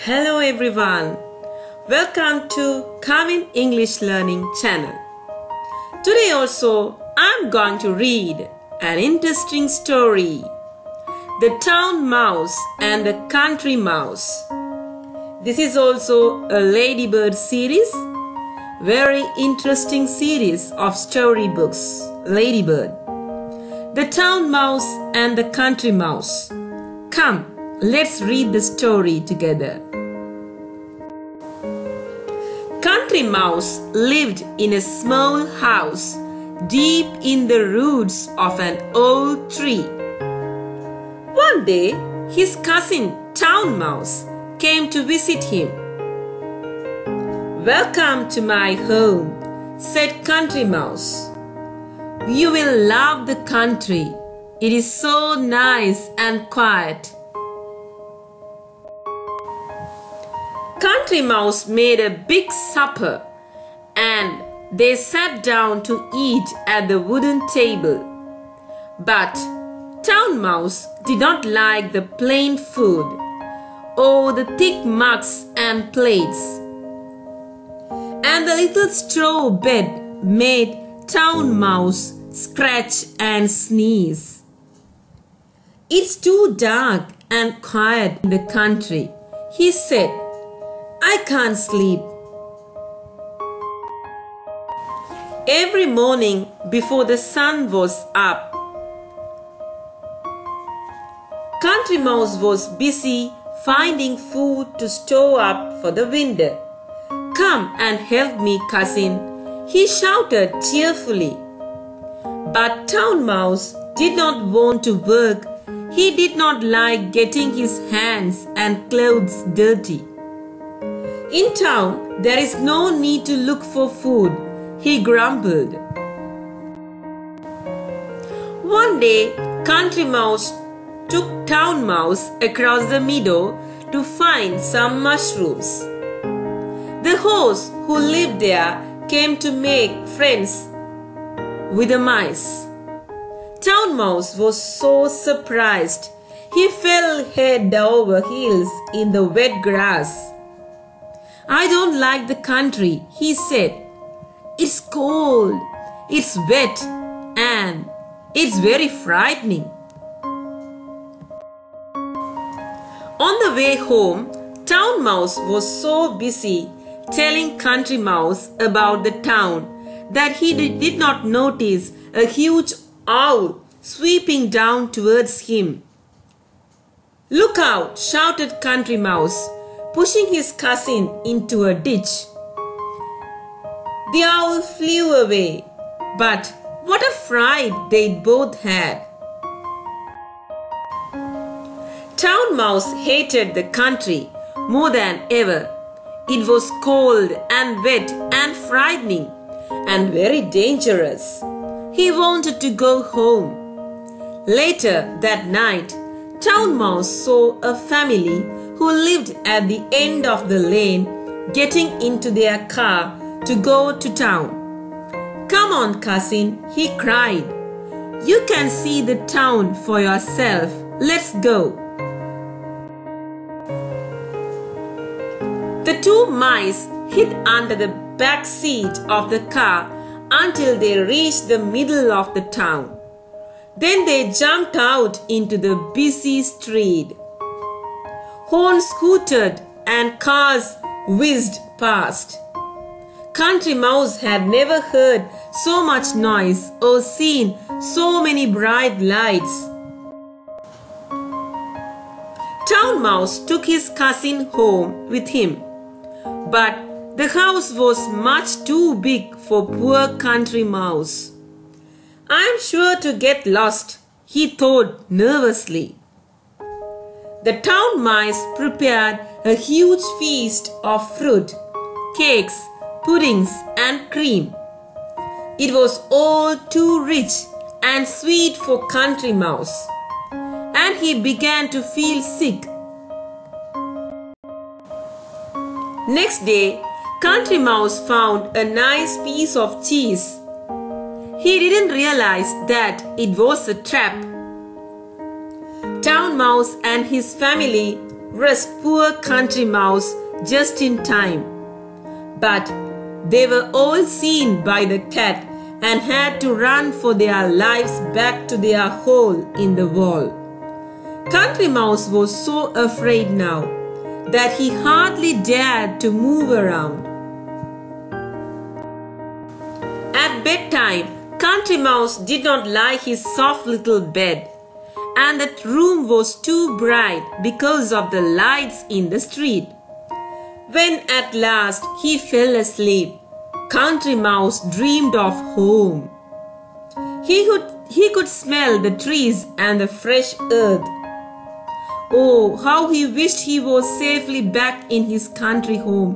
Hello everyone, welcome to Kavin English Learning channel. Today also I'm going to read an interesting story, The Town Mouse and the Country Mouse. This is also a Ladybird series, very interesting series of storybooks, Ladybird. The Town Mouse and the Country Mouse. Come, let's read the story together. Country Mouse lived in a small house deep in the roots of an old tree. One day, his cousin Town Mouse came to visit him. "Welcome to my home," said Country Mouse. "You will love the country. It is so nice and quiet." Country Mouse made a big supper and they sat down to eat at the wooden table. But Town Mouse did not like the plain food or the thick mugs and plates. And the little straw bed made Town Mouse scratch and sneeze. "It's too dark and quiet in the country," he said. "I can't sleep." Every morning before the sun was up, Country Mouse was busy finding food to store up for the winter. "Come and help me, cousin," he shouted cheerfully. But Town Mouse did not want to work. He did not like getting his hands and clothes dirty. "In town, there is no need to look for food," he grumbled. One day, Country Mouse took Town Mouse across the meadow to find some mushrooms. The horse who lived there came to make friends with the mice. Town Mouse was so surprised, he fell head over heels in the wet grass. "I don't like the country," he said. "It's cold, it's wet, and it's very frightening." On the way home, Town Mouse was so busy telling Country Mouse about the town that he did not notice a huge owl sweeping down towards him. "Look out!" shouted Country Mouse, pushing his cousin into a ditch. The owl flew away, but what a fright they both had. Town Mouse hated the country more than ever. It was cold and wet and frightening and very dangerous. He wanted to go home. Later that night, Town Mouse saw a family who lived at the end of the lane getting into their car to go to town. "Come on, cousin," he cried. "You can see the town for yourself. Let's go." The two mice hid under the back seat of the car until they reached the middle of the town. Then they jumped out into the busy street. Horns hooted and cars whizzed past. Country Mouse had never heard so much noise or seen so many bright lights. Town Mouse took his cousin home with him, but the house was much too big for poor Country Mouse. "I'm sure to get lost," he thought nervously. The town mice prepared a huge feast of fruit, cakes, puddings, and cream. It was all too rich and sweet for Country Mouse, and he began to feel sick. Next day, Country Mouse found a nice piece of cheese. He didn't realize that it was a trap. Town Mouse and his family rescue poor Country Mouse just in time. But they were all seen by the cat and had to run for their lives back to their hole in the wall. Country Mouse was so afraid now that he hardly dared to move around. At bedtime, Country Mouse did not like his soft little bed, and that room was too bright because of the lights in the street. When at last he fell asleep, Country Mouse dreamed of home. He could smell the trees and the fresh earth. Oh, how he wished he was safely back in his country home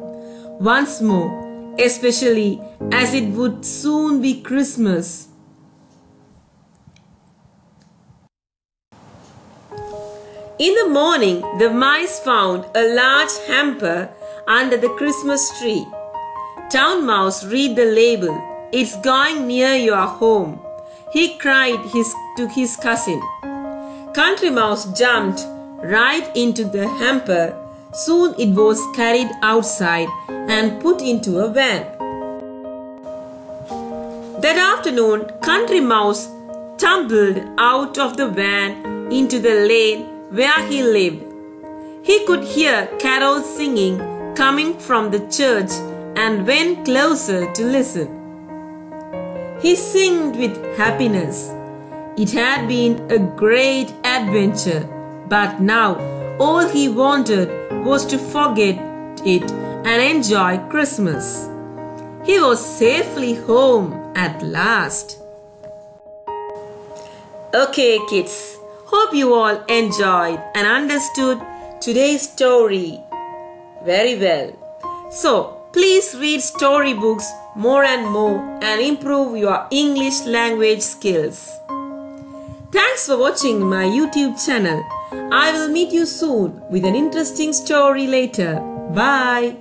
once more, especially as it would soon be Christmas. In the morning, the mice found a large hamper under the Christmas tree. Town Mouse read the label. "It's going near your home," he cried to his cousin. Country Mouse jumped right into the hamper. Soon it was carried outside and put into a van. That afternoon, Country Mouse tumbled out of the van into the lane where he lived. He could hear carols singing coming from the church and went closer to listen. He sang with happiness. It had been a great adventure, but now all he wanted was to forget it and enjoy Christmas. He was safely home at last. Okay, kids, hope you all enjoyed and understood today's story very well. So, please read storybooks more and more and improve your English language skills. Thanks for watching my YouTube channel. I will meet you soon with an interesting story later. Bye.